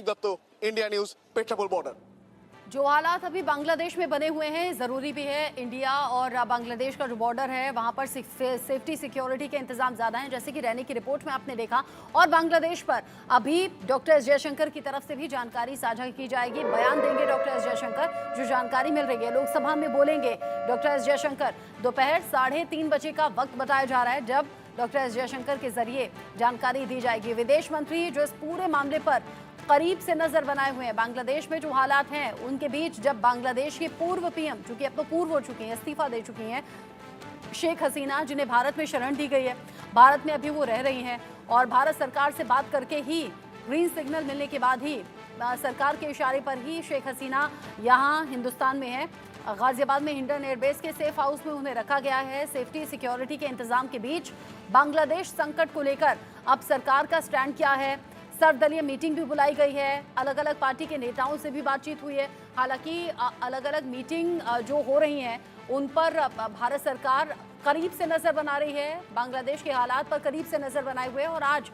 दत्तो, India news, Petrapole border. जो हालात अभी बांग्लादेश में बने हुए हैं, ज़रूरी भी है। इंडिया और बांग्लादेश का जो बॉर्डर है वहाँ पर सेफ्टी सिक्योरिटी के इंतजाम ज़्यादा हैं, जैसे कि रैनी की रिपोर्ट में आपने देखा। और बांग्लादेश पर अभी डॉक्टर एस जयशंकर की तरफ से भी जानकारी साझा की जाएगी। बयान देंगे डॉक्टर एस जयशंकर। जो जानकारी मिल रही है, लोकसभा में बोलेंगे डॉक्टर एस जयशंकर। दोपहर 3:30 बजे का वक्त बताया जा रहा है जब डॉक्टर एस जयशंकर के जरिए जानकारी दी जाएगी। विदेश मंत्री जो इस पूरे मामले पर करीब से नजर बनाए हुए हैं, बांग्लादेश में जो हालात हैं उनके बीच, जब बांग्लादेश के पूर्व पीएम, चूंकि अब तो पूर्व हो चुकी हैं, इस्तीफा दे चुकी हैं, शेख हसीना, जिन्हें भारत में शरण दी गई है, भारत में अभी वो रह रही हैं और भारत सरकार से बात करके ही, ग्रीन सिग्नल मिलने के बाद ही, सरकार के इशारे पर ही शेख हसीना यहाँ हिंदुस्तान में है। गाजियाबाद में हिंडन एयरबेस के सेफ हाउस में उन्हें रखा गया है। सेफ्टी सिक्योरिटी के इंतजाम के बीच बांग्लादेश संकट को लेकर अब सरकार का स्टैंड क्या है। सर्वदलीय मीटिंग भी बुलाई गई है, अलग अलग पार्टी के नेताओं से भी बातचीत हुई है। हालांकि अलग अलग मीटिंग जो हो रही हैं उन पर भारत सरकार करीब से नजर बना रही है, बांग्लादेश के हालात पर करीब से नजर बनाए हुए है। और आज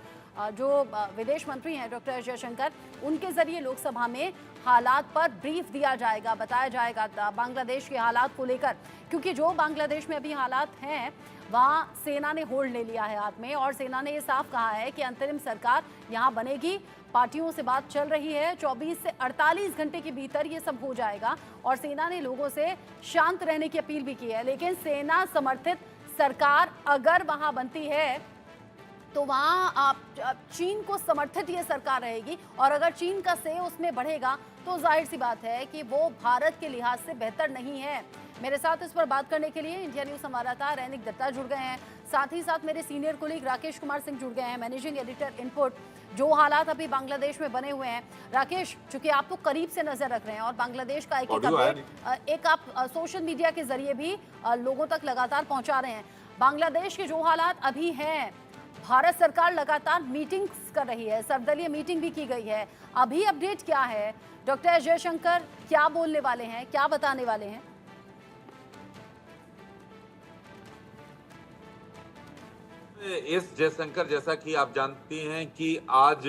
जो विदेश मंत्री हैं डॉक्टर एस जयशंकर, उनके जरिए लोकसभा में हालात पर ब्रीफ दिया जाएगा, बताया जाएगा बांग्लादेश के हालात को लेकर। क्योंकि जो बांग्लादेश में अभी हालात हैं वहाँ सेना ने होल्ड ले लिया है हाथ में, और सेना ने ये साफ कहा है कि अंतरिम सरकार यहाँ बनेगी। पार्टियों से बात चल रही है, 24 से 48 घंटे के भीतर ये सब हो जाएगा। और सेना ने लोगों से शांत रहने की अपील भी की है। लेकिन सेना समर्थित सरकार अगर वहाँ बनती है तो वहाँ चीन को समर्थित ये सरकार रहेगी, और अगर चीन का से उसमें बढ़ेगा तो जाहिर सी बात है कि वो भारत के लिहाज से बेहतर नहीं है। मेरे साथ इस पर बात करने के लिए इंडिया न्यूज संवाददाता रैनिक दत्ता जुड़ गए हैं, साथ ही साथ मेरे सीनियर कोलीग राकेश कुमार सिंह जुड़ गए हैं, मैनेजिंग एडिटर इनपुट। जो हालात अभी बांग्लादेश में बने हुए हैं, राकेश, चूंकि आप तो करीब से नजर रख रहे हैं और बांग्लादेश का एक आप सोशल मीडिया के जरिए भी लोगों तक लगातार पहुंचा रहे हैं। बांग्लादेश के जो हालात अभी हैं, भारत सरकार लगातार मीटिंग्स कर रही है, सर्वदलीय मीटिंग भी की गई है, अभी अपडेट क्या है? डॉक्टर एस जयशंकर क्या बोलने वाले हैं, क्या बताने वाले हैं? एस जयशंकर, जैसा कि आप जानती हैं कि आज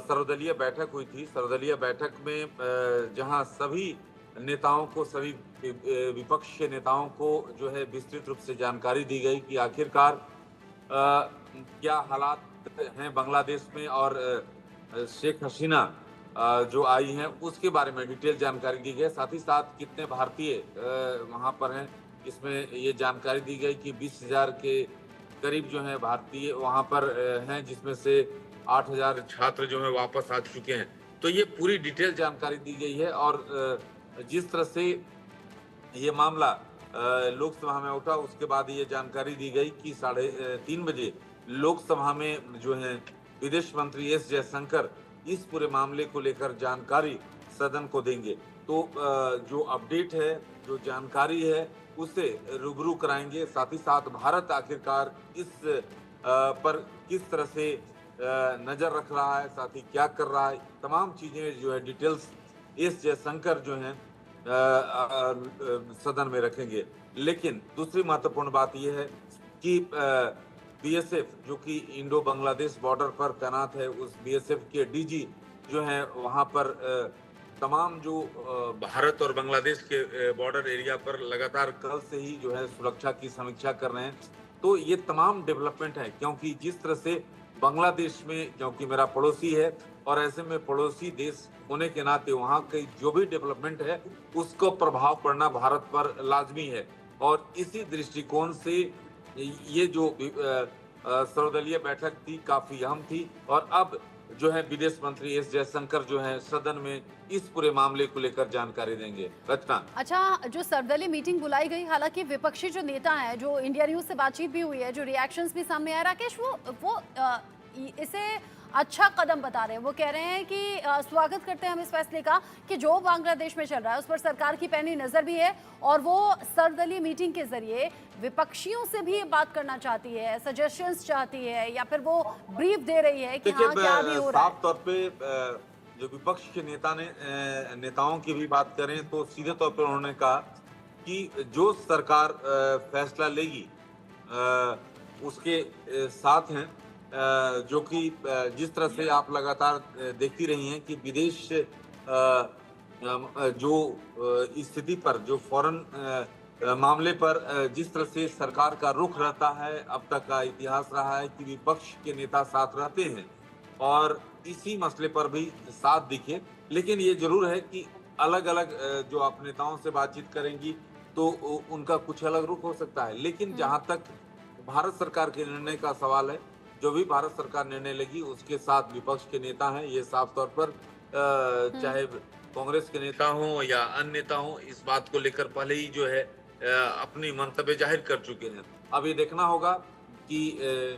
सर्वदलीय बैठक हुई थी। सर्वदलीय बैठक में जहां सभी नेताओं को, सभी विपक्ष के नेताओं को जो है विस्तृत रूप से जानकारी दी गई कि आखिरकार क्या हालात हैं बांग्लादेश में, और शेख हसीना जो आई हैं उसके बारे में डिटेल जानकारी दी गई। साथ ही साथ कितने भारतीय वहां पर हैं, इसमें ये जानकारी दी गई कि 20,000 के करीब जो है भारतीय वहां पर हैं, जिसमें से 8,000 छात्र जो है वापस आ चुके हैं। तो ये पूरी डिटेल जानकारी दी गई है। और जिस तरह से ये मामला लोकसभा में उठा, उसके बाद ये जानकारी दी गई कि 3:30 बजे लोकसभा में जो है विदेश मंत्री एस जयशंकर इस पूरे मामले को लेकर जानकारी सदन को देंगे। तो जो अपडेट है, जो जानकारी है, उसे रूबरू कराएंगे। साथ ही साथ भारत आखिरकार इस पर किस तरह से नजर रख रहा है, साथ ही क्या कर रहा है, तमाम चीजें जो है डिटेल्स एस जयशंकर जो हैं सदन में रखेंगे। लेकिन दूसरी महत्वपूर्ण बात यह है कि बीएसएफ जो कि इंडो बांग्लादेश बॉर्डर पर तैनात है, उस बीएसएफ के डीजी जो हैं वहां पर तमाम जो भारत और बांग्लादेश के बॉर्डर एरिया पर लगातार कल से ही जो है सुरक्षा की समीक्षा कर रहे हैं। तो ये तमाम डेवलपमेंट है, क्योंकि जिस तरह से बांग्लादेश में, क्योंकि मेरा पड़ोसी है और ऐसे में पड़ोसी देश होने के नाते वहाँ की जो भी डेवलपमेंट है उसको प्रभाव पड़ना भारत पर लाजमी है। और इसी दृष्टिकोण से ये जो सर्वदलीय बैठक थी काफी अहम थी। और अब जो है विदेश मंत्री एस जयशंकर जो है सदन में इस पूरे मामले को लेकर जानकारी देंगे। रचना, अच्छा, जो सर्वदलीय मीटिंग बुलाई गई, हालांकि विपक्षी जो नेता हैं, जो इंडिया न्यूज से बातचीत भी हुई है, जो रिएक्शंस भी सामने आए, राकेश, वो इसे अच्छा कदम बता रहे हैं। वो कह रहे हैं कि स्वागत करते हैं हम इस फैसले का कि जो बांग्लादेश में चल रहा है उस पर सरकार की पैनी नजर भी है, और वो सर्वदलीय मीटिंग के जरिए विपक्षियों से भी बात करना चाहती है, सजेशंस चाहती है, या फिर वो ब्रीफ दे रही है कि हाँ क्या भी हो रहा है। साफ तौर पे जो विपक्ष के नेताओं की भी बात करें तो सीधे तौर पर उन्होंने कहा कि जो सरकार फैसला लेगी उसके साथ हैं। जो कि जिस तरह से आप लगातार देखती रही हैं कि विदेश जो स्थिति पर जो फॉरेन मामले पर जिस तरह से सरकार का रुख रहता है, अब तक का इतिहास रहा है कि विपक्ष के नेता साथ रहते हैं और इसी मसले पर भी साथ दिखे। लेकिन ये जरूर है कि अलग अलग जो आप नेताओं से बातचीत करेंगी तो उनका कुछ अलग रुख हो सकता है। लेकिन जहां तक भारत सरकार के निर्णय का सवाल है, जो भी भारत सरकार निर्णय लेगी उसके साथ विपक्ष के नेता हैं, ये साफ तौर पर चाहे कांग्रेस के नेता हों या अन्य नेता हों, इस बात को लेकर पहले ही जो है अपनी मंतव्य जाहिर कर चुके हैं। अब ये देखना होगा कि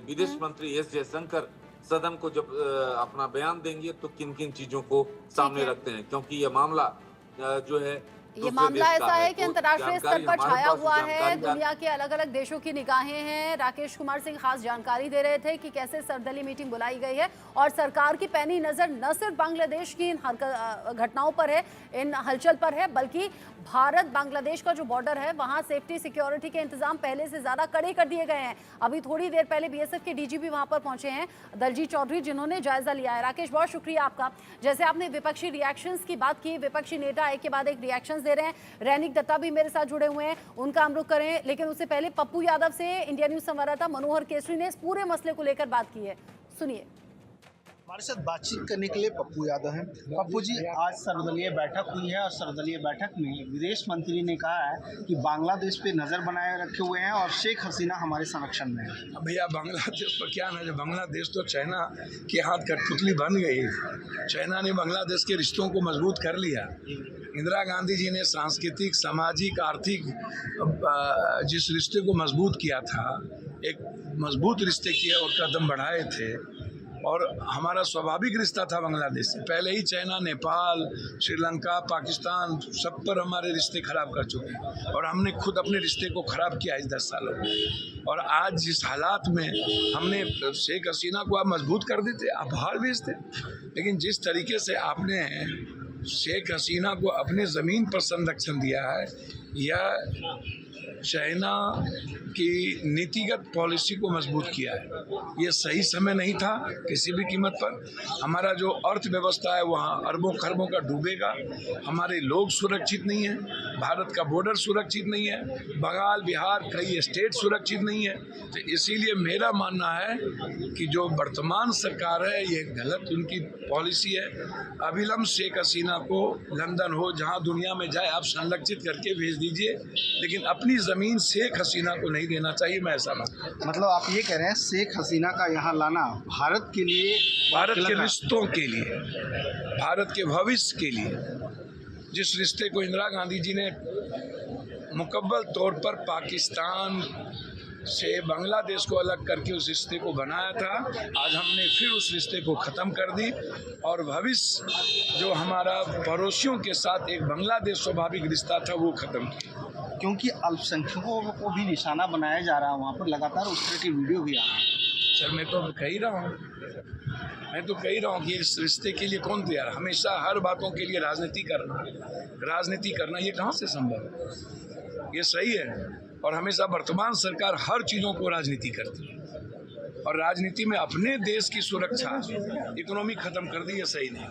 विदेश मंत्री एस जयशंकर सदन को जब अपना बयान देंगे तो किन किन चीजों को सामने रखते हैं, क्योंकि यह मामला जो है ये मामला ऐसा है कि अंतर्राष्ट्रीय स्तर पर छाया हुआ है, दुनिया के अलग अलग देशों की निगाहें हैं। राकेश कुमार सिंह खास जानकारी दे रहे थे कि कैसे सर्वदलीय मीटिंग बुलाई गई है और सरकार की पैनी नजर न सिर्फ बांग्लादेश की इन घटनाओं पर है, इन हलचल पर है, बल्कि भारत बांग्लादेश का जो बॉर्डर है वहां सेफ्टी सिक्योरिटी के इंतजाम पहले से ज्यादा कड़े कर दिए गए हैं। अभी थोड़ी देर पहले बीएसएफ के डीजीपी वहां पर पहुंचे हैं, दलजीत चौधरी, जिन्होंने जायजा लिया है। राकेश, बहुत शुक्रिया आपका। जैसे आपने विपक्षी रिएक्शंस की बात की, विपक्षी नेता एक के बाद एक रिएक्शंस दे रहे हैं। रैनिक दत्ता भी मेरे साथ जुड़े हुए हैं, उनका हम रुख करें, लेकिन उससे पहले पप्पू यादव से इंडिया न्यूज संवाददाता मनोहर केसरी ने इस पूरे मसले को लेकर बात की है, सुनिए। हमारे साथ बातचीत करने के लिए पप्पू यादव हैं। पप्पू जी, आज सर्वदलीय बैठक हुई है और सर्वदलीय बैठक में विदेश मंत्री ने कहा है कि बांग्लादेश पे नज़र बनाए रखे हुए हैं और शेख हसीना हमारे संरक्षण में है। भैया, बांग्लादेश पर क्या नजर? बांग्लादेश तो चाइना के हाथ कठपुतली बन गई। चाइना ने बांग्लादेश के रिश्तों को मजबूत कर लिया। इंदिरा गांधी जी ने सांस्कृतिक, सामाजिक, आर्थिक जिस रिश्ते को मजबूत किया था, एक मजबूत रिश्ते किए और कदम बढ़ाए थे और हमारा स्वाभाविक रिश्ता था बांग्लादेश से। पहले ही चाइना, नेपाल, श्रीलंका, पाकिस्तान सब पर हमारे रिश्ते खराब कर चुके हैं और हमने खुद अपने रिश्ते को खराब किया इस 10 सालों में। और आज जिस हालात में हमने शेख हसीना को आप मजबूत कर देते, आप बाहर भेजते, लेकिन जिस तरीके से आपने शेख हसीना को अपने ज़मीन पर संरक्षण दिया है, यह चाइना की नीतिगत पॉलिसी को मजबूत किया है। ये सही समय नहीं था किसी भी कीमत पर। हमारा जो अर्थव्यवस्था है वहाँ अरबों खरबों का डूबेगा। हमारे लोग सुरक्षित नहीं हैं, भारत का बॉर्डर सुरक्षित नहीं है, बंगाल, बिहार, कई स्टेट सुरक्षित नहीं है। तो इसीलिए मेरा मानना है कि जो वर्तमान सरकार है ये गलत उनकी पॉलिसी है। अविलंब शेख हसीना को लंदन हो, जहाँ दुनिया में जाए, आप संरक्षित करके भेज दीजिए, लेकिन अपनी ज़मीन शेख हसीना को नहीं देना चाहिए। मैं ऐसा मानता। मतलब आप ये कह रहे हैं शेख हसीना का यहाँ लाना भारत के लिए, भारत के रिश्तों के लिए, भारत के भविष्य के लिए, जिस रिश्ते को इंदिरा गांधी जी ने मुकम्मल तौर पर पाकिस्तान से बांग्लादेश को अलग करके उस रिश्ते को बनाया था, आज हमने फिर उस रिश्ते को ख़त्म कर दी और भविष्य जो हमारा पड़ोसियों के साथ एक बांग्लादेश स्वाभाविक रिश्ता था वो ख़त्म किया। क्योंकि अल्पसंख्यकों को भी निशाना बनाया जा रहा है वहाँ पर, लगातार उस तरह की वीडियो भी आ रही है। सर, मैं तो कह ही रहा हूँ कि इस रिश्ते के लिए कौन तैयार? हमेशा हर बातों के लिए राजनीति करना ये कहाँ से संभव है? ये सही है। और हमेशा वर्तमान सरकार हर चीज़ों को राजनीति करती है और राजनीति में अपने देश की सुरक्षा, इकोनॉमी खत्म कर दी, ये सही नहीं।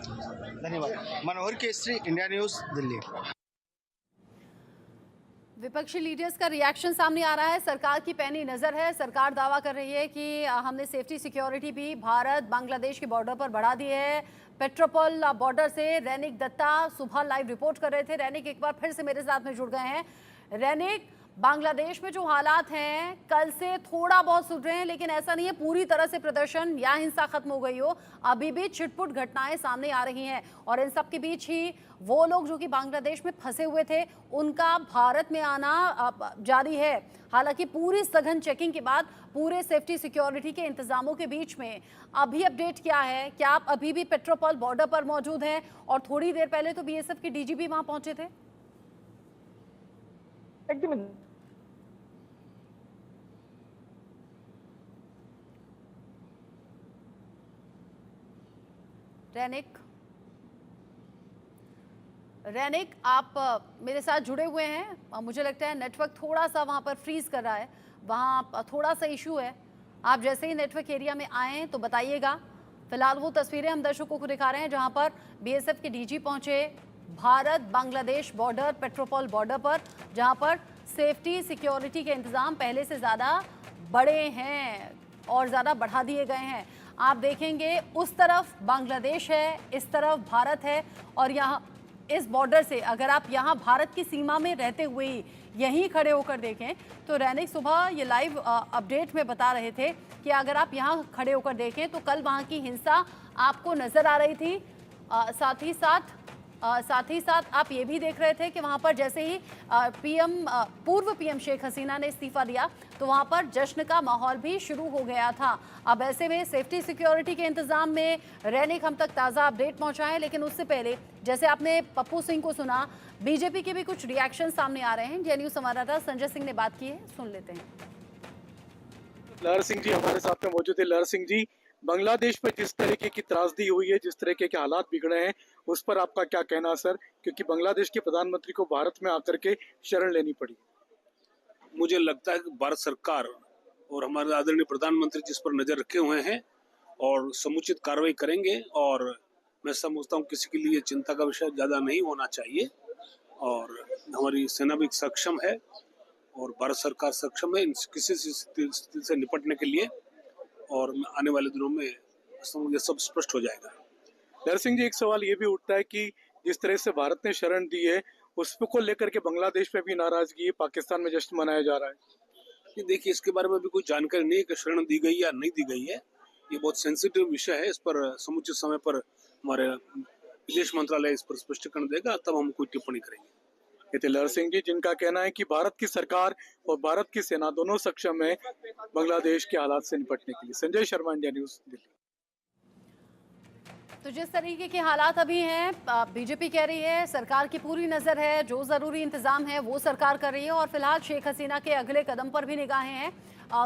धन्यवाद। मनोहर केसरी, इंडिया न्यूज़, दिल्ली। विपक्षी लीडर्स का रिएक्शन सामने आ रहा है। सरकार की पैनी नजर है। सरकार दावा कर रही है कि हमने सेफ्टी सिक्योरिटी भी भारत बांग्लादेश के बॉर्डर पर बढ़ा दी है। पेट्रोपोल बॉर्डर से रैनिक दत्ता सुबह लाइव रिपोर्ट कर रहे थे। रैनिक एक बार फिर से मेरे साथ में जुड़ गए हैं। रैनिक, बांग्लादेश में जो हालात हैं कल से थोड़ा बहुत सुधरे हैं, लेकिन ऐसा नहीं है पूरी तरह से प्रदर्शन या हिंसा खत्म हो गई हो। अभी भी छिटपुट घटनाएं सामने आ रही हैं और इन सब के बीच ही वो लोग जो कि बांग्लादेश में फंसे हुए थे उनका भारत में आना जारी है। हालांकि पूरी सघन चेकिंग के बाद पूरे सेफ्टी सिक्योरिटी के इंतजामों के बीच में अभी अपडेट क्या है? क्या आप अभी भी पेट्रोपोल बॉर्डर पर मौजूद हैं? और थोड़ी देर पहले तो बीएसएफ के डीजीपी वहां पहुंचे थे। रैनिक, आप मेरे साथ जुड़े हुए हैं। मुझे लगता है नेटवर्क थोड़ा सा वहाँ पर फ्रीज कर रहा है, वहाँ थोड़ा सा इशू है। आप जैसे ही नेटवर्क एरिया में आए तो बताइएगा। फिलहाल वो तस्वीरें हम दर्शकों को दिखा रहे हैं जहां पर बीएसएफ के डीजी पहुंचे भारत बांग्लादेश बॉर्डर, पेट्रोपोल बॉर्डर पर, जहां पर सेफ्टी सिक्योरिटी के इंतजाम पहले से ज़्यादा बड़े हैं और ज़्यादा बढ़ा दिए गए हैं। आप देखेंगे उस तरफ बांग्लादेश है, इस तरफ भारत है और यहाँ इस बॉर्डर से अगर आप यहाँ भारत की सीमा में रहते हुए ही यहीं खड़े होकर देखें तो दैनिक सुबह ये लाइव अपडेट में बता रहे थे कि अगर आप यहाँ खड़े होकर देखें तो कल वहाँ की हिंसा आपको नज़र आ रही थी। साथ ही साथ आप ये भी देख रहे थे कि वहाँ पर जैसे ही पूर्व पीएम शेख हसीना ने इस्तीफा दिया तो वहाँ पर जश्न का माहौल भी शुरू हो गया था। अब ऐसे में सेफ्टी सिक्योरिटी के इंतजाम में रैनिक हम तक ताज़ा अपडेट पहुँचाएं, लेकिन उससे पहले जैसे आपने पप्पू सिंह को सुना, बीजेपी के भी कुछ रिएक्शन सामने आ रहे हैं। इंडिया न्यूज़ संवाददाता संजय सिंह ने बात की है, सुन लेते हैं। लहर सिंह जी हमारे साथ में मौजूद है। लहर सिंह जी, बांग्लादेश पर जिस तरीके की त्रासदी हुई है, जिस तरीके के हालात बिगड़े हैं, उस पर आपका क्या कहना है सर? क्योंकि बांग्लादेश के प्रधानमंत्री को भारत में आकर के शरण लेनी पड़ी। मुझे लगता है कि भारत सरकार और हमारे आदरणीय प्रधानमंत्री जिस पर नजर रखे हुए हैं और समुचित कार्रवाई करेंगे, और मैं समझता हूँ किसी के लिए चिंता का विषय ज्यादा नहीं होना चाहिए। और हमारी सेना भी सक्षम है और भारत सरकार सक्षम है इन किसी स्थिति से निपटने के लिए, और आने वाले दिनों में ये सब स्पष्ट हो जाएगा। लहर सिंह जी, एक सवाल ये भी उठता है कि जिस तरह से भारत ने शरण दी है उसको लेकर के बांग्लादेश में भी नाराजगी है, पाकिस्तान में जश्न मनाया जा रहा है। ये देखिए, इसके बारे में भी कोई जानकारी नहीं है कि शरण दी गई या नहीं दी गई है। ये बहुत सेंसिटिव विषय है, इस पर समुचित समय पर हमारे विदेश मंत्रालय इस पर स्पष्टीकरण देगा, तब हम कोई टिप्पणी करेंगे। लहर सिंह जी, जिनका कहना है कि भारत की सरकार और भारत की सेना दोनों सक्षम है बांग्लादेश के हालात से निपटने के लिए। Sanjay Sharma, India news, Delhi. तो जिस तरीके के हालात अभी हैं, बीजेपी कह रही है सरकार की पूरी नज़र है, जो ज़रूरी इंतज़ाम है वो सरकार कर रही है और फिलहाल शेख हसीना के अगले कदम पर भी निगाहें हैं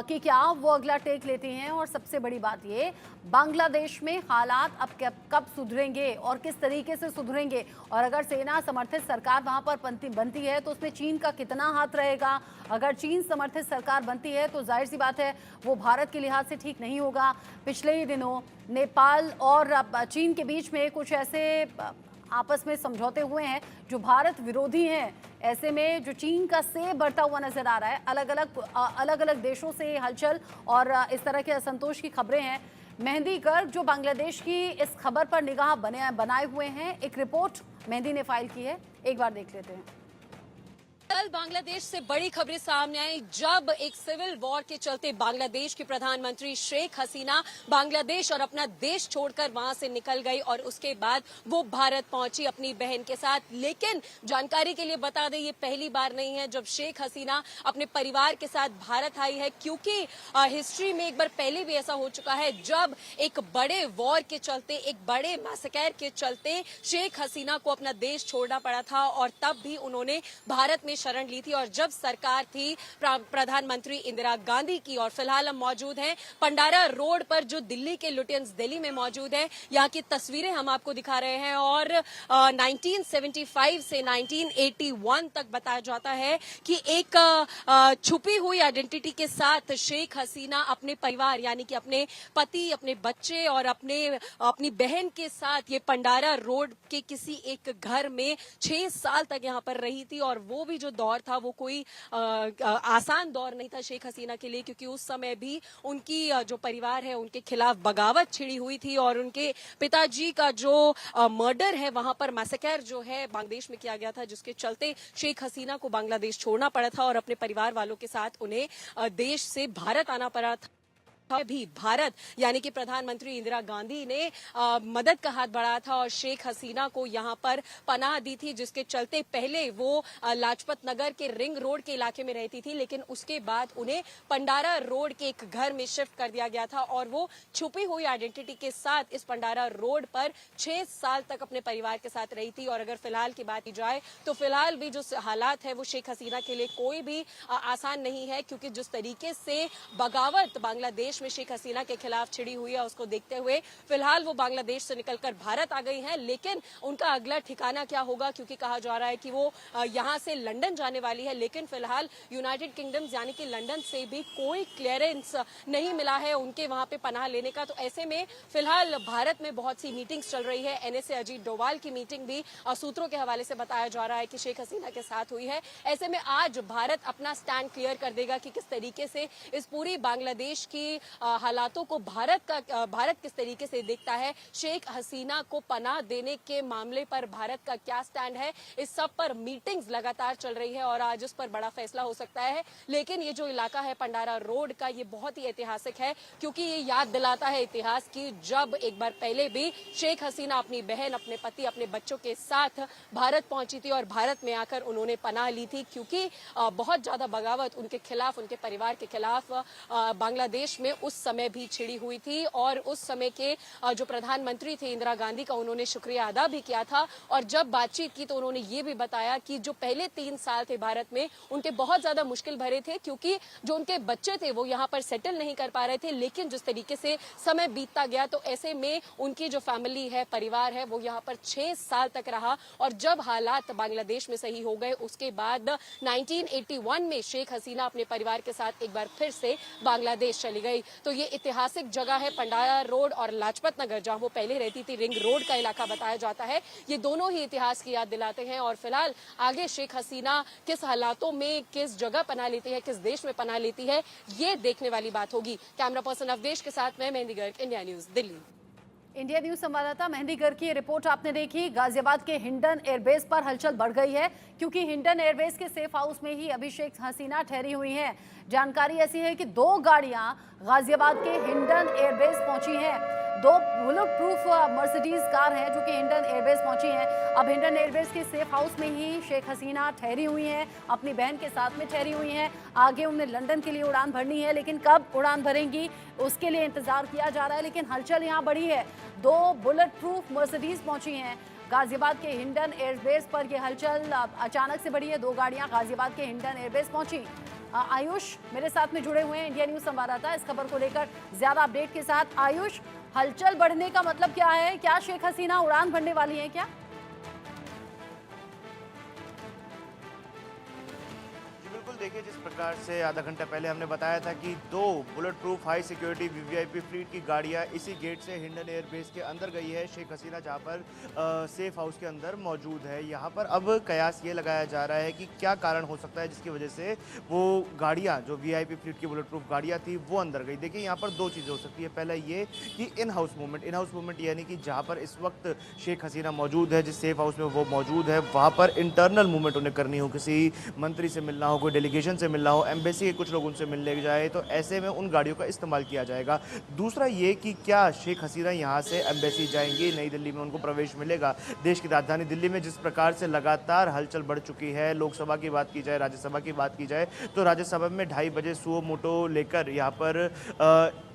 कि क्या वो अगला टेक लेती हैं। और सबसे बड़ी बात ये, बांग्लादेश में हालात अब कब सुधरेंगे और किस तरीके से सुधरेंगे, और अगर सेना समर्थित सरकार वहाँ पर बनती है तो उसमें चीन का कितना हाथ रहेगा। अगर चीन समर्थित सरकार बनती है तो जाहिर सी बात है वो भारत के लिहाज से ठीक नहीं होगा। पिछले ही दिनों नेपाल और चीन के बीच में कुछ ऐसे आपस में समझौते हुए हैं जो भारत विरोधी हैं। ऐसे में जो चीन का सेब बढ़ता हुआ नजर आ रहा है, अलग अलग देशों से हलचल और इस तरह के असंतोष की खबरें हैं। मेहंदी गर्ग जो बांग्लादेश की इस खबर पर निगाह बनाए हुए हैं, एक रिपोर्ट मेहंदी ने फाइल की है, एक बार देख लेते हैं। कल बांग्लादेश से बड़ी खबरें सामने आई जब एक सिविल वॉर के चलते बांग्लादेश के प्रधानमंत्री शेख हसीना बांग्लादेश और अपना देश छोड़कर वहां से निकल गई और उसके बाद वो भारत पहुंची अपनी बहन के साथ। लेकिन जानकारी के लिए बता दें, ये पहली बार नहीं है जब शेख हसीना अपने परिवार के साथ भारत आई है, क्योंकि हिस्ट्री में एक बार पहले भी ऐसा हो चुका है जब एक बड़े वॉर के चलते, एक बड़े मैसेकर के चलते शेख हसीना को अपना देश छोड़ना पड़ा था और तब भी उन्होंने भारत में शरण ली थी। और जब सरकार थी प्रधानमंत्री इंदिरा गांधी की, और फिलहाल हम मौजूद हैं पंडारा रोड पर जो दिल्ली के लुटियंस दिल्ली में मौजूद है। यहाँ की तस्वीरें हम आपको दिखा रहे हैं और 1975 से 1981 तक बताया जाता है कि एक छुपी हुई आइडेंटिटी के साथ शेख हसीना अपने परिवार यानी कि अपने पति, अपने बच्चे और अपनी बहन के साथ ये पंडारा रोड के किसी एक घर में 6 साल तक यहाँ पर रही थी। और वो भी जो दौर था वो कोई आसान दौर नहीं था शेख हसीना के लिए, क्योंकि उस समय भी उनकी जो परिवार है उनके खिलाफ बगावत छिड़ी हुई थी और उनके पिताजी का जो मर्डर है वहां पर मैसेकर जो है बांग्लादेश में किया गया था, जिसके चलते शेख हसीना को बांग्लादेश छोड़ना पड़ा था और अपने परिवार वालों के साथ उन्हें देश से भारत आना पड़ा था। भी भारत यानी कि प्रधानमंत्री इंदिरा गांधी ने मदद का हाथ बढ़ाया था और शेख हसीना को यहां पर पनाह दी थी, जिसके चलते पहले वो लाजपत नगर के रिंग रोड के इलाके में रहती थी, लेकिन उसके बाद उन्हें पंडारा रोड के एक घर में शिफ्ट कर दिया गया था और वो छुपी हुई आइडेंटिटी के साथ इस पंडारा रोड पर 6 साल तक अपने परिवार के साथ रही थी। और अगर फिलहाल की बात की जाए तो फिलहाल भी जो हालात है वो शेख हसीना के लिए कोई भी आसान नहीं है, क्योंकि जिस तरीके से बगावत बांग्लादेश बांग्लादेश में शेख हसीना के खिलाफ छिड़ी हुई है, उसको देखते हुए फिलहाल वो बांग्लादेश से निकलकर भारत आ गई हैं। लेकिन उनका अगला ठिकाना क्या होगा, क्योंकि कहा जा रहा है कि वो यहाँ से लंदन जाने वाली है, लेकिन फिलहाल यूनाइटेड किंगडम यानी कि लंदन से भी कोई क्लियरेंस नहीं मिला है उनके वहां पे पनाह लेने का। तो ऐसे में फिलहाल भारत में बहुत सी मीटिंग्स चल रही है। एनएसए अजीत डोभाल की मीटिंग भी सूत्रों के हवाले से बताया जा रहा है कि शेख हसीना के साथ हुई है। ऐसे में आज भारत अपना स्टैंड क्लियर कर देगा कि किस तरीके से इस पूरी बांग्लादेश की हालातों को भारत किस तरीके से देखता है, शेख हसीना को पनाह देने के मामले पर भारत का क्या स्टैंड है। इस सब पर मीटिंग्स लगातार चल रही है और आज उस पर बड़ा फैसला हो सकता है। लेकिन ये जो इलाका है पंडारा रोड का, ये बहुत ही ऐतिहासिक है, क्योंकि ये याद दिलाता है इतिहास की जब एक बार पहले भी शेख हसीना अपनी बहन, अपने पति, अपने बच्चों के साथ भारत पहुंची थी और भारत में आकर उन्होंने पनाह ली थी, क्योंकि बहुत ज्यादा बगावत उनके खिलाफ, उनके परिवार के खिलाफ बांग्लादेश में उस समय भी छिड़ी हुई थी। और उस समय के जो प्रधानमंत्री थे इंदिरा गांधी का उन्होंने शुक्रिया अदा भी किया था। और जब बातचीत की तो उन्होंने ये भी बताया कि जो पहले 3 साल थे भारत में उनके बहुत ज्यादा मुश्किल भरे थे, क्योंकि जो उनके बच्चे थे वो यहाँ पर सेटल नहीं कर पा रहे थे। लेकिन जिस तरीके से समय बीतता गया तो ऐसे में उनकी जो फैमिली है, परिवार है, वो यहाँ पर 6 साल तक रहा। और जब हालात बांग्लादेश में सही हो गए उसके बाद 1981 में शेख हसीना अपने परिवार के साथ एक बार फिर से बांग्लादेश चली गई। तो ये ऐतिहासिक जगह है पंडारा रोड और लाजपत नगर, जहाँ वो पहले रहती थी, रिंग रोड का इलाका बताया जाता है। ये दोनों ही इतिहास की याद दिलाते हैं। और फिलहाल आगे शेख हसीना किस हालातों में, किस जगह पनाह लेती है, किस देश में पनाह लेती है, ये देखने वाली बात होगी। कैमरा पर्सन अवधेश के साथ मैं mehndi Garg, India news Delhi. India news संवाददाता मेहंदी गर्ग की रिपोर्ट आपने देखी। गाजियाबाद के हिंडन एयरबेस पर हलचल बढ़ गई है, क्योंकि हिंडन एयरबेस के सेफ हाउस में ही अभी शेख हसीना ठहरी हुई हैं। जानकारी ऐसी है कि 2 गाड़ियां गाजियाबाद के हिंडन एयरबेस पहुंची हैं। 2 बुलेट प्रूफ मर्सिडीज कार हैं जो कि हिंडन एयरबेस पहुंची हैं। अब हिंडन एयरबेस के सेफ हाउस में ही शेख हसीना ठहरी हुई हैं, अपनी बहन के साथ में ठहरी हुई हैं। आगे उन्हें लंदन के लिए उड़ान भरनी है, लेकिन कब उड़ान भरेंगी उसके लिए इंतजार किया जा रहा है। लेकिन हलचल यहाँ बढ़ी है। 2 बुलेट प्रूफ मर्सिडीज पहुंची हैं गाजियाबाद के हिंडन एयरबेस पर। यह हलचल अचानक से बढ़ी है। 2 गाड़ियां गाजियाबाद के हिंडन एयरबेस पहुंची। आयुष मेरे साथ में जुड़े हुए हैं, इंडिया न्यूज संवाददाता, इस खबर को लेकर ज्यादा अपडेट के साथ। आयुष, हलचल बढ़ने का मतलब क्या है? क्या शेख हसीना उड़ान भरने वाली है क्या? देखिए, जिस प्रकार से आधा घंटा पहले हमने बताया था कि 2 bullet proof high security VVIP fleet की गाड़ियां इसी गेट से हिंडन एयरबेस के अंदर गई है। शेख हसीना जहां पर सेफ हाउस के अंदर मौजूद है। यहां पर अब कयास ये लगाया जा रहा है कि क्या कारण हो सकता है जिसकी वजह से वो गाड़ियां, जो वीआईपी फ्लीट की बुलेट प्रूफ गाड़ियां थी, वो अंदर गई। देखिए, यहाँ पर 2 चीज़ें हो सकती है। पहला ये कि इन हाउस मूवमेंट यानी कि जहाँ पर इस वक्त शेख हसीना मौजूद है, जिस सेफ हाउस में वो मौजूद है, वहाँ पर इंटरनल मूवमेंट उन्हें करनी हो, किसी मंत्री से मिलना हो, कोई डेलीगेशन से मिलना हो, एम्बेसी के कुछ लोग उनसे मिलने जाए, तो ऐसे में उन गाड़ियों का इस्तेमाल किया जाएगा। दूसरा ये कि क्या शेख हसीना यहाँ से एम्बेसी जाएंगी, नई दिल्ली में उनको प्रवेश मिलेगा। देश की राजधानी दिल्ली में जिस प्रकार से लगातार हलचल बढ़ चुकी है, लोकसभा की बात की जाए, राज्यसभा की बात की जाए, तो राज्यसभा में 2:30 बजे सुओ मोटो लेकर यहाँ पर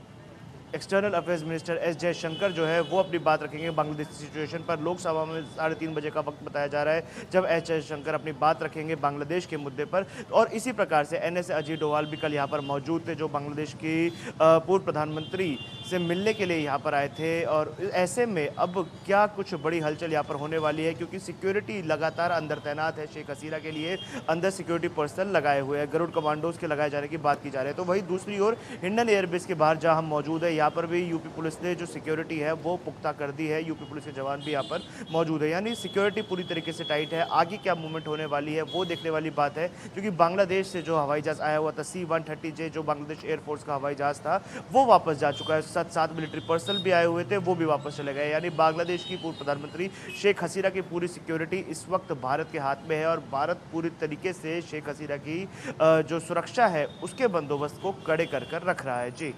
external affairs minister S Jaishankar जो है वो अपनी बात रखेंगे बांग्लादेश की सिचुएशन पर। लोकसभा में 3:30 बजे का वक्त बताया जा रहा है जब एस जयशंकर अपनी बात रखेंगे बांग्लादेश के मुद्दे पर। और इसी प्रकार से एनएसए अजीत डोभाल भी कल यहाँ पर मौजूद थे, जो बांग्लादेश की पूर्व प्रधानमंत्री से मिलने के लिए यहाँ पर आए थे। और ऐसे में अब क्या कुछ बड़ी हलचल यहाँ पर होने वाली है, क्योंकि सिक्योरिटी लगातार अंदर तैनात है। शेख हसीना के लिए अंदर सिक्योरिटी पर्सनल लगाए हुए हैं, गरुड़ कमांडोज के लगाए जाने की बात की जा रही है। तो वही दूसरी ओर हिंडन एयरबेस के बाहर जहाँ हम मौजूद है, यहाँ पर भी यूपी पुलिस ने जो सिक्योरिटी है वो पुख्ता कर दी है। यूपी पुलिस के जवान भी यहाँ पर मौजूद है, यानी सिक्योरिटी पूरी तरीके से टाइट है। आगे क्या मूवमेंट होने वाली है वो देखने वाली बात है, क्योंकि बांग्लादेश से जो हवाई जहाज आया हुआ था C-130J, जो बांग्लादेश एयरफोर्स का हवाई जहाज था, वो वापस जा चुका है। 7 मिलिट्री पर्सनल भी आए हुए थे, वो भी वापस चले गए। यानी बांग्लादेश की पूर्व प्रधानमंत्री शेख हसीना की पूरी सिक्योरिटी इस वक्त भारत के हाथ में है, और भारत पूरी तरीके से शेख हसीना की जो सुरक्षा है उसके बंदोबस्त को कड़े कर कर रख रहा है। जी,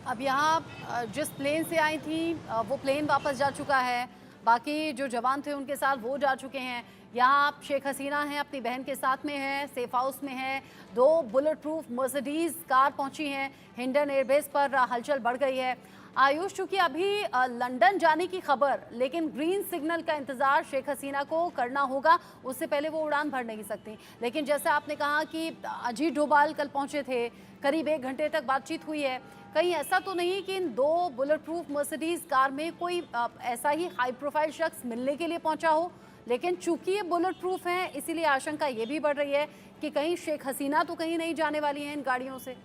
अब यहाँ जिस प्लेन से आई थी वो प्लेन वापस जा चुका है, बाकी जो जवान थे उनके साथ वो जा चुके हैं। यहाँ शेख हसीना है, अपनी बहन के साथ में है, सेफ हाउस में है। 2 बुलेट प्रूफ मर्सिडीज कार पहुंची हैं। हिंडन एयरबेस पर हलचल बढ़ गई है। आयुष, चूंकि अभी लंदन जाने की खबर, लेकिन ग्रीन सिग्नल का इंतजार शेख हसीना को करना होगा, उससे पहले वो उड़ान भर नहीं सकती। लेकिन जैसे आपने कहा कि अजीत डोभाल कल पहुंचे थे, करीब 1 घंटे तक बातचीत हुई है, कहीं ऐसा तो नहीं कि इन 2 बुलेट प्रूफ मर्सिडीज कार में कोई ऐसा ही हाई प्रोफाइल शख्स मिलने के लिए पहुंचा हो? लेकिन चूंकि ये बुलेट प्रूफ हैं, इसीलिए आशंका ये भी बढ़ रही है कि कहीं शेख हसीना तो कहीं नहीं जाने वाली हैं इन गाड़ियों से।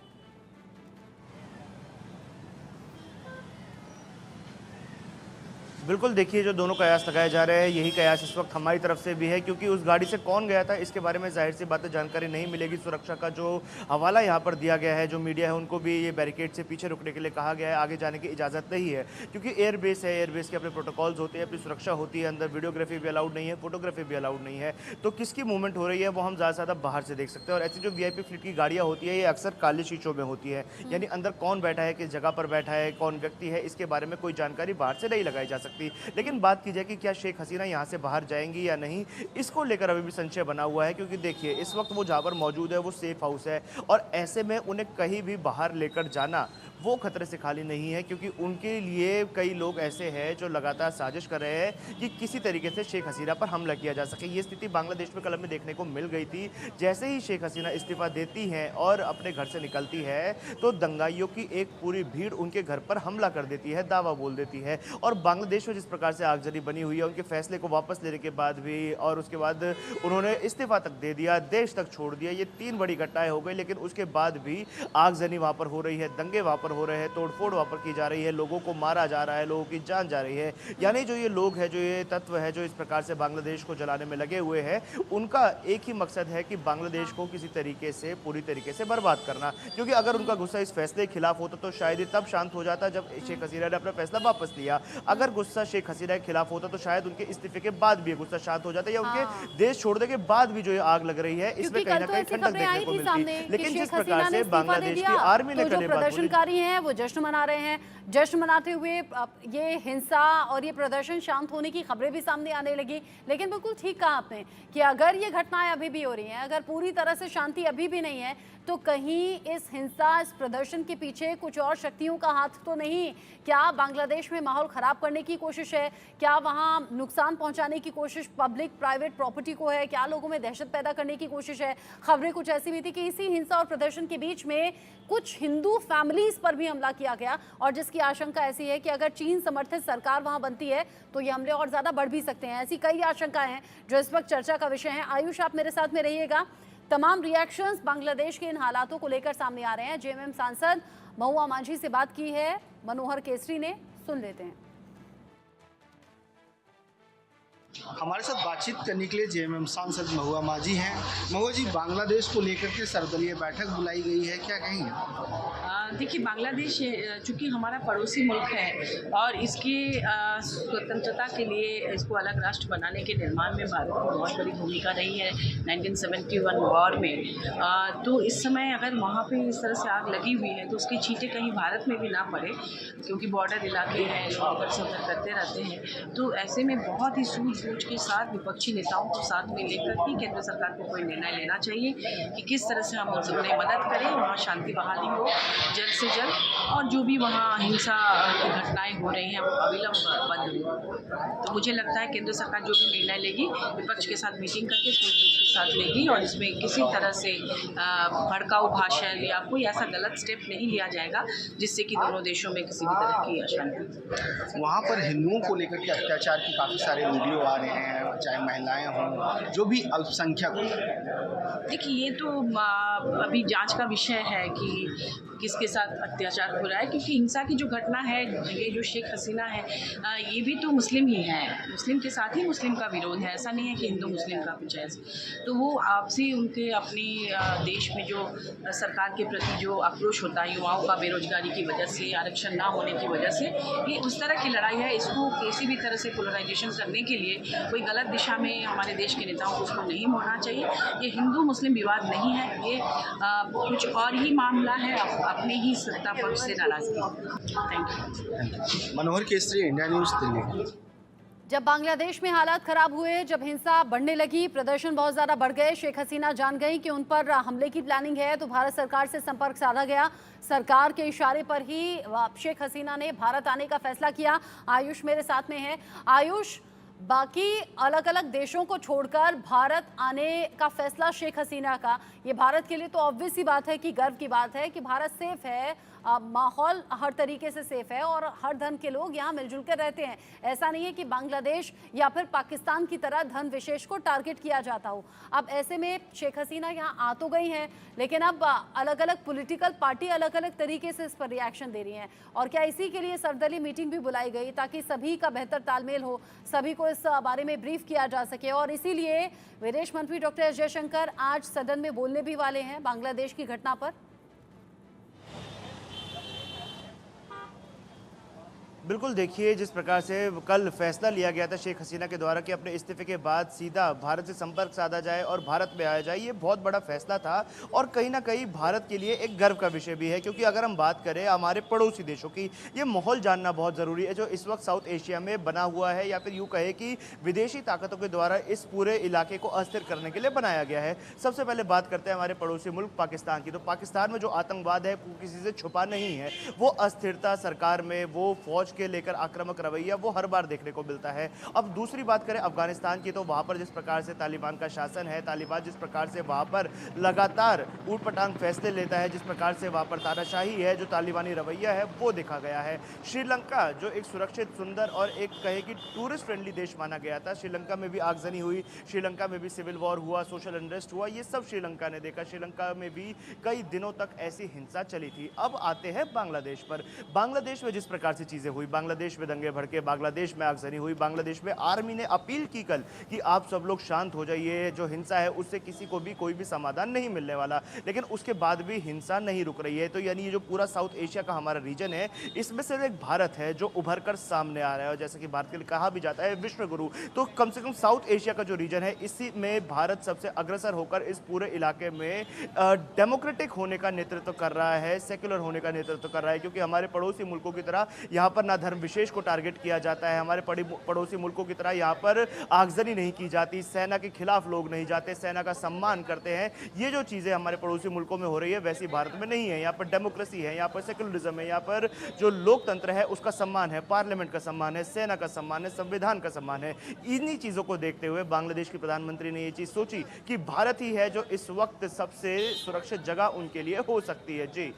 बिल्कुल, देखिए जो दोनों कयास लगाए जा रहे हैं, यही कयास इस वक्त हमारी तरफ से भी है, क्योंकि उस गाड़ी से कौन गया था इसके बारे में जाहिर सी बात है जानकारी नहीं मिलेगी। सुरक्षा का जो हवाला यहाँ पर दिया गया है, जो मीडिया है उनको भी ये बैरिकेड से पीछे रुकने के लिए कहा गया है, आगे जाने की इजाज़त नहीं है, क्योंकि एयरबेस है, एयरबेस के अपने प्रोटोकॉल्स होते हैं, अपनी सुरक्षा होती है, अंदर वीडियोग्राफी भी अलाउड नहीं है, फोटोग्राफी भी अलाउड नहीं है। तो किसकी मूवमेंट हो रही है वो हम ज़्यादा से ज़्यादा बाहर से देख सकते हैं। और ऐसी जो VIP फ्लीट की गाड़ियाँ होती है, ये अक्सर काले शीशों में होती है, यानी अंदर कौन बैठा है, किस जगह पर बैठा है, कौन व्यक्ति है, इसके बारे में कोई जानकारी बाहर से नहीं लगाई जा सकती। लेकिन बात की जाए कि क्या शेख हसीना यहाँ से बाहर जाएंगी या नहीं, इसको लेकर अभी भी संशय बना हुआ है, क्योंकि देखिए इस वक्त वो जहाँ पर मौजूद है वो सेफ हाउस है, और ऐसे में उन्हें कहीं भी बाहर लेकर जाना वो खतरे से खाली नहीं है, क्योंकि उनके लिए कई लोग ऐसे हैं जो लगातार साजिश कर रहे हैं कि किसी तरीके से शेख हसीना पर हमला किया जा सके। ये स्थिति बांग्लादेश में कल हमें देखने को मिल गई थी। जैसे ही शेख हसीना इस्तीफा देती हैं और अपने घर से निकलती है, तो दंगाइयों की एक पूरी भीड़ उनके घर पर हमला कर देती है, दावा बोल देती है। और बांग्लादेश में जिस प्रकार से आगजनी बनी हुई है, उनके फैसले को वापस लेने के बाद भी, और उसके बाद उन्होंने इस्तीफा तक दे दिया, देश तक छोड़ दिया, ये 3 बड़ी घटनाएं हो गई। लेकिन उसके बाद भी आगजनी वहाँ पर हो रही है, दंगे वहाँ पर हो रहे हैं, तोड़फोड़ वहाँ पर की जा रही है, लोगों को मारा जा रहा है, लोगों की जान जा रही है। यानी जो ये लोग हैं, जो ये तत्व है जो इस प्रकार से बांग्लादेश को जलाने में लगे हुए हैं, उनका एक ही मकसद है कि बांग्लादेश को किसी तरीके से, पूरी तरीके से बर्बाद करना। क्योंकि अगर उनका गुस्सा इस फैसले के खिलाफ होता तो शायद ही तब शांत हो जाता जब शेख हसीना ने अपना फैसला वापस लिया। अगर गुस्सा शेख हसीना के खिलाफ होता तो शायद उनके इस्तीफे के बाद भी गुस्सा शांत हो जाता, या उनके देश छोड़ने के बाद भी जो ये आग लग रही है इसमें कहीं ना कहीं ठंडक देखने को मिलती। लेकिन जिस प्रकार से बांग्लादेश की आर्मी ने कल प्रदर्शनकारी हैं वो जश्न मना रहे हैं, जश्न मनाते हुए ये हिंसा और ये प्रदर्शन शांत होने की खबरें भी सामने आने लगी। लेकिन बिल्कुल ठीक कहा आपने कि अगर ये घटनाएं अभी भी हो रही हैं, अगर पूरी तरह से शांति अभी भी नहीं है, तो कहीं इस हिंसा, इस प्रदर्शन के पीछे कुछ और शक्तियों का हाथ तो नहीं? क्या बांग्लादेश में माहौल खराब करने की कोशिश है? क्या वहाँ नुकसान पहुंचाने की कोशिश पब्लिक प्राइवेट प्रॉपर्टी को है? क्या लोगों में दहशत पैदा करने की कोशिश है? खबरें कुछ ऐसी भी थी कि इसी हिंसा और प्रदर्शन के बीच में कुछ हिंदू फैमिलीज पर भी हमला किया गया, और जिसकी आशंका ऐसी है कि अगर चीन समर्थित सरकार वहां बनती है तो ये हमले और ज्यादा बढ़ भी सकते हैं। ऐसी कई आशंकाएं हैं जो इस वक्त चर्चा का विषय है। आयुष, आप मेरे साथ में रहिएगा। तमाम रिएक्शंस बांग्लादेश के इन हालातों को लेकर सामने आ रहे हैं। JMM सांसद महुआ मांझी से बात की है मनोहर केसरी ने, सुन लेते हैं। हमारे साथ बातचीत करने के लिए JMM सांसद महुआ मांझी हैं। महुआ जी, बांग्लादेश को लेकर के सर्वदलीय बैठक बुलाई गई है, क्या कहेंगे? देखिए, बांग्लादेश चूँकि हमारा पड़ोसी मुल्क है और इसकी स्वतंत्रता के लिए, इसको अलग राष्ट्र बनाने के निर्माण में भारत की बहुत बड़ी भूमिका रही है 1971 वॉर में। तो इस समय अगर वहाँ पे इस तरह से आग लगी हुई है तो उसकी छींटें कहीं भारत में भी ना पड़े, क्योंकि बॉर्डर इलाके हैं, लोग इधर से उधर करते रहते हैं। तो ऐसे में बहुत ही सूझबूझ के साथ विपक्षी नेताओं को साथ में लेकर ही केंद्र सरकार को कोई निर्णय लेना चाहिए कि किस तरह से हम उन्हें मदद करें, वहाँ शांति बहाली हो जल्द से जल्द, और जो भी वहाँ हिंसा की घटनाएं हो रही हैं वो अविलंब बंद हो। तो मुझे लगता है केंद्र सरकार जो भी निर्णय लेगी, विपक्ष के साथ मीटिंग करके सूझबूझ के साथ लेगी, और इसमें किसी तरह से भड़काऊ भाषण या कोई ऐसा गलत स्टेप नहीं लिया जाएगा जिससे कि दोनों देशों में किसी भी तरह की अशांति। वहाँ पर हिंदुओं को लेकर के अत्याचार के काफ़ी सारे वीडियो आ रहे हैं, चाहे महिलाएं हों, जो भी अल्पसंख्यक। देखिए, ये तो अभी जांच का विषय है कि किसके साथ अत्याचार हो रहा है, क्योंकि हिंसा की जो घटना है, ये जो शेख हसीना है, ये भी तो मुस्लिम ही है, मुस्लिम के साथ ही मुस्लिम का विरोध है। ऐसा नहीं है कि हिंदू मुस्लिम का कुछ है। तो वो आपसी उनके अपनी देश में जो सरकार के प्रति जो आक्रोश होता है युवाओं का, बेरोजगारी की वजह से, आरक्षण ना होने की वजह से, ये उस तरह की लड़ाई है। इसको किसी भी तरह से पोलराइजेशन करने के लिए कोई गलत दिशा में हमारे देश के नेताओं को उसको नहीं मोड़ना चाहिए। ये हिंदू मुस्लिम विवाद नहीं है, ये कुछ और ही मामला है, अपने ही सत्ता पक्ष से नाराजगी। Thank you. Manohar Kesari, India news, Delhi. जब बांग्लादेश में हालात खराब हुए, जब हिंसा बढ़ने लगी, प्रदर्शन बहुत ज्यादा बढ़ गए, शेख हसीना जान गई कि उन पर हमले की प्लानिंग है, तो भारत सरकार से संपर्क साधा गया। सरकार के इशारे पर ही शेख हसीना ने भारत आने का फैसला किया। आयुष मेरे साथ में है। आयुष, बाकी अलग अलग देशों को छोड़कर भारत आने का फैसला शेख हसीना का, ये भारत के लिए तो ऑब्वियस सी बात है कि गर्व की बात है कि भारत सेफ है, माहौल हर तरीके से सेफ है और हर धर्म के लोग यहाँ मिलजुल कर रहते हैं। ऐसा नहीं है कि बांग्लादेश या फिर पाकिस्तान की तरह धर्म विशेष को टारगेट किया जाता हो। अब ऐसे में शेख हसीना यहाँ आ तो गई हैं, लेकिन अब अलग अलग पॉलिटिकल पार्टी अलग अलग तरीके से इस पर रिएक्शन दे रही हैं। और क्या इसी के लिए सर्वदलीय मीटिंग भी बुलाई गई ताकि सभी का बेहतर तालमेल हो, सभी को इस बारे में ब्रीफ किया जा सके। और इसीलिए विदेश मंत्री डॉक्टर एस जयशंकर आज सदन में बोलने भी वाले हैं बांग्लादेश की घटना पर। बिल्कुल, देखिए जिस प्रकार से कल फैसला लिया गया था शेख हसीना के द्वारा कि अपने इस्तीफे के बाद सीधा भारत से संपर्क साधा जाए और भारत में आया जाए, ये बहुत बड़ा फैसला था और कहीं ना कहीं भारत के लिए एक गर्व का विषय भी है। क्योंकि अगर हम बात करें हमारे पड़ोसी देशों की, ये माहौल जानना बहुत ज़रूरी है जो इस वक्त साउथ एशिया में बना हुआ है, या फिर यूँ कहे कि विदेशी ताकतों के द्वारा इस पूरे इलाके को अस्थिर करने के लिए बनाया गया है। सबसे पहले बात करते हैं हमारे पड़ोसी मुल्क पाकिस्तान की। तो पाकिस्तान में जो आतंकवाद है वो किसी से छुपा नहीं है, वो अस्थिरता सरकार में, वो फौज के लेकर आक्रामक रवैया वो हर बार देखने को मिलता है। अब दूसरी बात करें अफगानिस्तान की, तो वहां पर जिस प्रकार से तालिबान का शासन है, तालिबान जिस प्रकार से वहां पर लगातार ऊटपटांग फैसले लेता है, जिस प्रकार से वहां पर तानाशाही है, जो तालिबानी रवैया है वो देखा गया है। श्रीलंका जो एक सुरक्षित, सुंदर और एक कहे कि टूरिस्ट फ्रेंडली देश माना गया था, श्रीलंका में भी आगजनी हुई, श्रीलंका में भी सिविल वॉर हुआ, सोशल अनरेस्ट हुआ, ये सब श्रीलंका ने देखा। श्रीलंका में भी कई दिनों तक ऐसी हिंसा चली थी। अब आते हैं बांग्लादेश पर। बांग्लादेश में जिस प्रकार से चीजें हुई, बांग्लादेश में दंगे भड़के, बांग्लादेश में आगजनी हुई, बांग्लादेश में आर्मी ने अपील की कल कि आप सब लोग शांत हो जाइए, जो हिंसा है उससे किसी को भी कोई भी समाधान नहीं मिलने वाला। लेकिन उसके बाद भी हिंसा नहीं रुक रही है। तो यानी ये जो पूरा साउथ एशिया का हमारा रीजन है, इसमें से एक भारत है जो उभर कर सामने आ रहा है। और जैसे कि भारत के लिए कहा भी जाता है विश्व गुरु, तो कम से कम साउथ एशिया का जो रीजन है, इसी में भारत सबसे अग्रसर होकर इस पूरे इलाके में डेमोक्रेटिक होने का नेतृत्व कर रहा है, सेक्युलर होने का नेतृत्व कर रहा है। क्योंकि हमारे पड़ोसी मुल्कों की तरह यहाँ पर ना धर्म विशेष को टारगेट किया जाता है, हमारे पड़ोसी मुल्कों की तरह यहाँ पर आगजनी नहीं की जाती, सेना के खिलाफ लोग नहीं जाते, सेना का सम्मान करते हैं। ये जो चीज़ें हमारे पड़ोसी मुल्कों में हो रही है वैसी भारत में नहीं है। यहाँ पर डेमोक्रेसी है, यहाँ पर सेक्युलरिज्म है, यहाँ पर जो लोकतंत्र है उसका सम्मान है, पार्लियामेंट का सम्मान है, सेना का सम्मान है, संविधान का सम्मान है। इन्हीं चीज़ों को देखते हुए बांग्लादेश के प्रधानमंत्री ने ये चीज़ सोची कि भारत ही है जो इस वक्त सबसे सुरक्षित जगह उनके लिए हो सकती है। जी,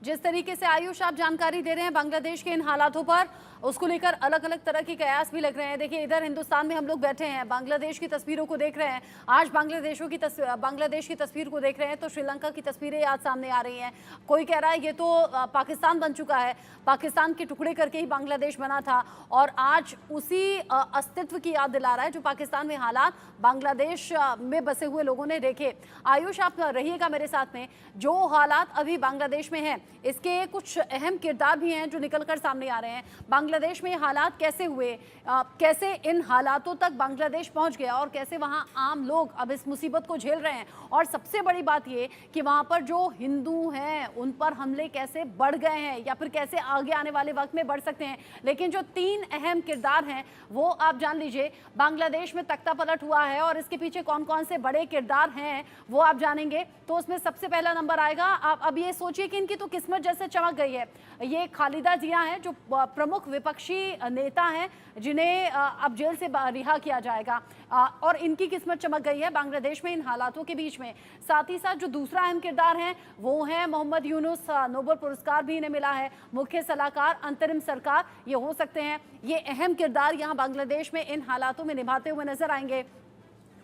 जिस तरीके से आयुष आप जानकारी दे रहे हैं बांग्लादेश के इन हालातों पर, उसको लेकर अलग अलग तरह के कयास भी लग रहे हैं। देखिए, इधर हिंदुस्तान में हम लोग बैठे हैं, बांग्लादेश की तस्वीरों को देख रहे हैं। आज बांग्लादेश की तस्वीर को देख रहे हैं तो श्रीलंका की तस्वीरें आज सामने आ रही हैं। कोई कह रहा है ये तो पाकिस्तान बन चुका है, पाकिस्तान के टुकड़े करके ही बांग्लादेश बना था और आज उसी अस्तित्व की याद दिला रहा है जो पाकिस्तान में हालात बांग्लादेश में बसे हुए लोगों ने देखे। आयुष, आप रहिएगा मेरे साथ में। जो हालात अभी बांग्लादेश में हैं, इसके कुछ अहम किरदार भी हैं जो निकलकर सामने आ रहे हैं। बांग्लादेश में हालात कैसे हुए, कैसे इन हालातों तक बांग्लादेश पहुंच गया और कैसे वहां आम लोग अब इस मुसीबत को झेल रहे हैं। और सबसे बड़ी बात ये कि वहां पर जो हिंदू हैं उन पर हमले कैसे बढ़ गए हैं या फिर कैसे आगे आने वाले वक्त में बढ़ सकते हैं। लेकिन जो तीन अहम किरदार हैं वो आप जान लीजिए। बांग्लादेश में तख्ता पलट हुआ है और इसके पीछे कौन कौन से बड़े किरदार हैं वो आप जानेंगे। तो उसमें सबसे पहला नंबर आएगा, आप अब ये सोचिए कि इनकी तो किस्मत जैसे चमक गई है। ये खालिदा जिया हैं जो प्रमुख विपक्षी नेता हैं जिन्हें अब जेल से रिहा किया जाएगा और इनकी किस्मत चमक गई है बांग्लादेश में इन हालातों के बीच में। साथ ही साथ जो दूसरा अहम किरदार है वो है मोहम्मद यूनुस, नोबेल पुरस्कार भी इन्हें मिला है, मुख्य सलाहकार अंतरिम सरकार ये हो सकते हैं। ये अहम किरदार यहाँ बांग्लादेश में इन हालातों में निभाते हुए नजर आएंगे।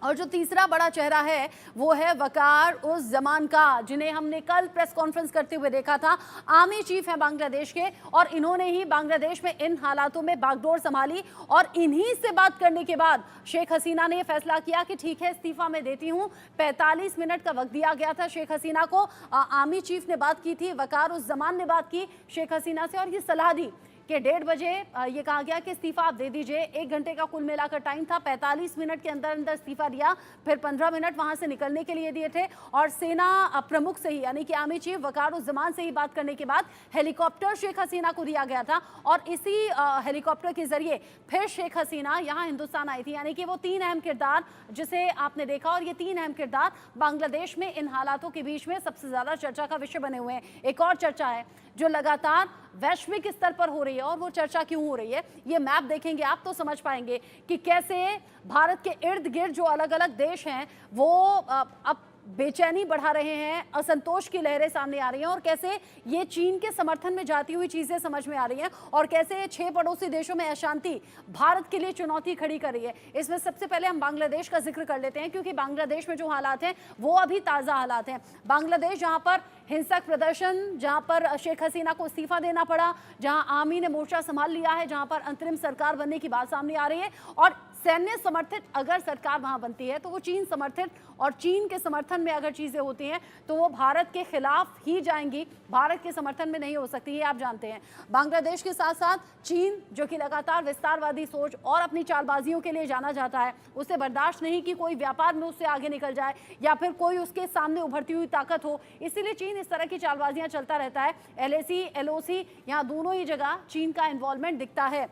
और जो तीसरा बड़ा चेहरा है वो है वकार उस जमान का, जिन्हें हमने कल प्रेस कॉन्फ्रेंस करते हुए देखा था। आर्मी चीफ है बांग्लादेश के और इन्होंने ही बांग्लादेश में इन हालातों में बागडोर संभाली और इन्हीं से बात करने के बाद शेख हसीना ने फैसला किया कि ठीक है, इस्तीफा मैं देती हूँ। 45 मिनट का वक्त दिया गया था शेख हसीना को। आर्मी चीफ ने बात की थी, वकार उस जमान ने बात की शेख हसीना से और ये सलाह दी कि 1:30 बजे ये कहा गया कि इस्तीफा आप दे दीजिए। 1 घंटे का कुल मिलाकर टाइम था, 45 मिनट के अंदर अंदर इस्तीफा दिया, फिर 15 मिनट वहां से निकलने के लिए दिए थे और सेना प्रमुख से ही यानी कि आर्मी चीफ वकारुज्जमान से ही बात करने के बाद हेलीकॉप्टर शेख हसीना को दिया गया था और इसी हेलीकॉप्टर के जरिए फिर शेख हसीना यहाँ हिंदुस्तान आई थी। यानी कि वो 3 अहम किरदार जिसे आपने देखा और ये 3 अहम किरदार बांग्लादेश में इन हालातों के बीच में सबसे ज्यादा चर्चा का विषय बने हुए हैं। एक और चर्चा है जो लगातार वैश्विक स्तर पर हो रही है और वो चर्चा क्यों हो रही है, ये मैप देखेंगे आप तो समझ पाएंगे कि कैसे भारत के इर्द गिर्द जो अलग अलग देश हैं वो अब बेचैनी बढ़ा रहे हैं, असंतोष की लहरें सामने आ रही हैं और कैसे ये चीन के समर्थन में जाती हुई चीजें समझ में आ रही हैं और कैसे ये 6 पड़ोसी देशों में अशांति भारत के लिए चुनौती खड़ी कर रही है। इसमें सबसे पहले हम बांग्लादेश का जिक्र कर लेते हैं क्योंकि बांग्लादेश में जो हालात हैं वो अभी ताज़ा हालात हैं। बांग्लादेश जहां पर हिंसक प्रदर्शन, जहां पर शेख हसीना को इस्तीफा देना पड़ा, जहां आर्मी ने मोर्चा संभाल लिया है, जहां पर अंतरिम सरकार बनने की बात सामने आ रही है और सैन्य समर्थित अगर सरकार वहां बनती है तो वो चीन समर्थित और चीन के समर्थन में अगर चीजें होती हैं तो वो भारत के खिलाफ ही जाएंगी, भारत के समर्थन में नहीं हो सकती, ये आप जानते हैं। बांग्लादेश के साथ साथ चीन जो कि लगातार विस्तारवादी सोच और अपनी चालबाजियों के लिए जाना जाता है, उसे बर्दाश्त नहीं कि कोई व्यापार में उससे आगे निकल जाए या फिर कोई उसके सामने उभरती हुई ताकत हो, इसीलिए चीन इस तरह की चालबाजियां चलता रहता है। LAC, LOC यहाँ दोनों ही जगह चीन का इन्वॉल्वमेंट दिखता है।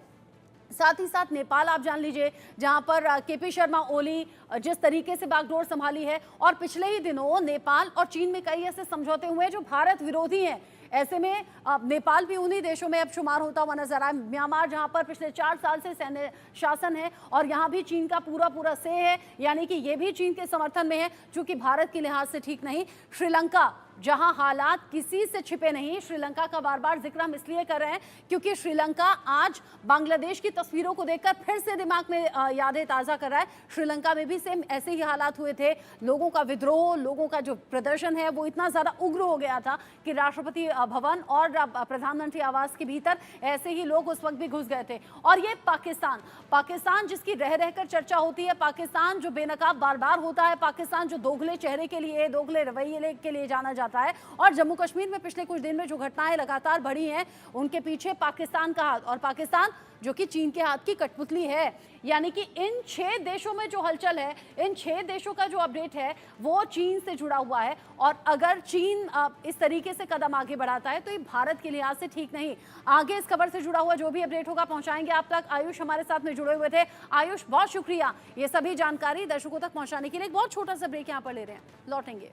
साथ ही साथ नेपाल आप जान लीजिए जहां पर KP शर्मा ओली जिस तरीके से बागडोर संभाली है और पिछले ही दिनों नेपाल और चीन में कई ऐसे समझौते हुए हैं जो भारत विरोधी हैं। ऐसे में नेपाल भी उन्हीं देशों में अब शुमार होता हुआ नजर आया। म्यांमार जहां पर पिछले 4 साल से सैन्य शासन है और यहां भी चीन का पूरा से है, यानी कि ये भी चीन के समर्थन में है जो कि भारत के लिहाज से ठीक नहीं। श्रीलंका जहां हालात किसी से छिपे नहीं, श्रीलंका का बार बार जिक्र हम इसलिए कर रहे हैं क्योंकि श्रीलंका आज बांग्लादेश की तस्वीरों को देखकर फिर से दिमाग में यादें ताज़ा कर रहा है। श्रीलंका में भी सेम ऐसे ही हालात हुए थे, लोगों का विद्रोह, लोगों का जो प्रदर्शन है वो इतना ज़्यादा उग्र हो गया था कि राष्ट्रपति भवन और प्रधानमंत्री आवास के भीतर ऐसे ही लोग उस वक्त भी घुस गए थे। और ये पाकिस्तान जिसकी रह रहकर चर्चा होती है, पाकिस्तान जो बेनकाब बार बार होता है, पाकिस्तान जो दोगले चेहरे के लिए, दोगले रवैये के लिए जाना जाता है और जम्मू कश्मीर में पिछले कुछ दिन में जो घटनाएं लगातार बढ़ी हैं उनके पीछे पाकिस्तान का हाथ, और पाकिस्तान जो कि चीन के हाथ की कठपुतली है। यानी कि इन 6 देशों में जो हलचल है, इन 6 देशों का जो अपडेट है वो चीन से जुड़ा हुआ है और अगर चीन इस तरीके से कदम आगे बढ़ाता है तो ये भारत के लिहाज से ठीक नहीं। आगे इस खबर से जुड़ा हुआ जो भी अपडेट होगा पहुंचाएंगे आप तक। आयुष हमारे साथ में जुड़े हुए थे। आयुष, बहुत शुक्रिया ये सभी जानकारी दर्शकों तक पहुंचाने के लिए। एक बहुत छोटा सा ब्रेक यहाँ पर ले रहे हैं, लौटेंगे।